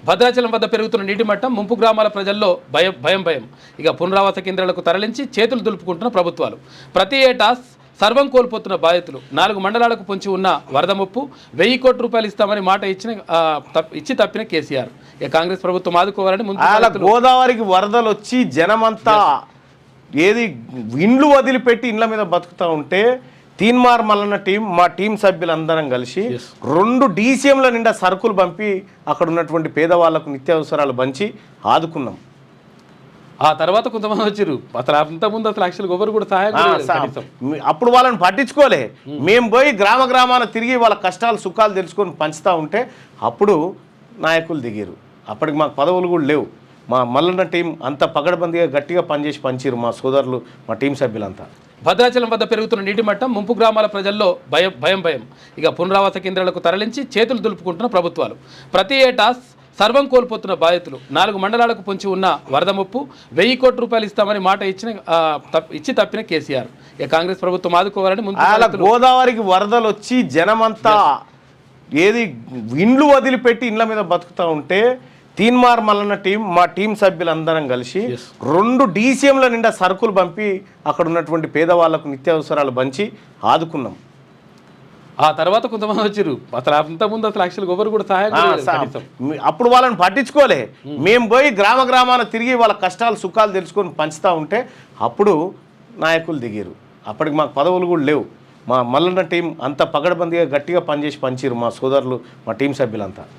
భద్రాచలం వద్ద పెరుగుతున్న నీటి మట్టం ముంపు గ్రామాల ప్రజల్లో భయం. ఇక పునరావాస కేంద్రాలకు తరలించి చేతులు దులుపుకుంటున్న ప్రభుత్వాలు. ప్రతి ఏటా సర్వం కోల్పోతున్న బాధితులు. 4 మండలాలకు పొంచి ఉన్న వరద ముప్పు 1000 కోట్ల రూపాయలు ఇస్తామని మాట ఇచ్చి తప్పిన కేసీఆర్. ఇక కాంగ్రెస్ ప్రభుత్వం ఆదుకోవాలని ముందు గోదావరికి వరదలు వచ్చి జనమంతా ఏది ఇండ్లు వదిలిపెట్టి ఇండ్ల మీద బతుకుతూ ఉంటే తీన్మార్ మల్లన్న మా టీం సభ్యులందరం కలిసి 2 DCMల నిండా సరుకులు పంపి అక్కడ ఉన్నటువంటి పేదవాళ్లకు నిత్యావసరాలు పంచి ఆదుకున్నాం. ఆ తర్వాత కొంతమంది వచ్చారు. అసలు అంతకుముందు అసలు యాక్చువల్గా ఎవరు కూడా సహాయం అప్పుడు వాళ్ళని పట్టించుకోలే. మేము పోయి గ్రామాన తిరిగి వాళ్ళ కష్టాలు సుఖాలు తెలుసుకొని పంచుతూ ఉంటే అప్పుడు నాయకులు దిగారు. అప్పటికి మాకు పదవులు కూడా లేవు. మా మల్లన్న టీం అంత పగడబందిగా గట్టిగా పనిచేసి పంచారు మా సోదరులు, మా టీం సభ్యులంతా. భద్రాచలం వద్ద పెరుగుతున్న నీటి మట్టం ముంపు గ్రామాల ప్రజల్లో భయం. ఇక పునరావాస కేంద్రాలకు తరలించి చేతులు దులుపుకుంటున్న ప్రభుత్వాలు. ప్రతి ఏటా సర్వం కోల్పోతున్న బాధితులు. 4 మండలాలకు పొంచి ఉన్న వరద ముప్పు 1000 కోట్ల రూపాయలు ఇస్తామని మాట ఇచ్చి తప్పిన కేసీఆర్. ఇక కాంగ్రెస్ ప్రభుత్వం ఆదుకోవాలని ముందు గోదావరికి వరదలు వచ్చి జనమంతా ఏది ఇండ్లు వదిలిపెట్టి ఇండ్ల మీద బతుకుతూ ఉంటే తీన్మార్ మల్లన్న మా టీం సభ్యులందరం కలిసి 2 DCMల నిండా సరుకులు పంపి అక్కడ ఉన్నటువంటి పేదవాళ్లకు నిత్యావసరాలు పంచి ఆదుకున్నాం. ఆ తర్వాత కొంతమంది వచ్చారు. అసలు అంతకుముందు అసలు యాక్చువల్గా ఎవరు కూడా సహాయం అప్పుడు వాళ్ళని పట్టించుకోలే. మేము పోయి గ్రామాన తిరిగి వాళ్ళ కష్టాలు సుఖాలు తెలుసుకొని పంచుతూ ఉంటే అప్పుడు నాయకులు దిగారు. అప్పటికి మాకు పదవులు కూడా లేవు. మా మల్లన్న టీం అంత పగడబందిగా గట్టిగా పనిచేసి పంచారు మా సోదరులు, మా టీం సభ్యులంతా.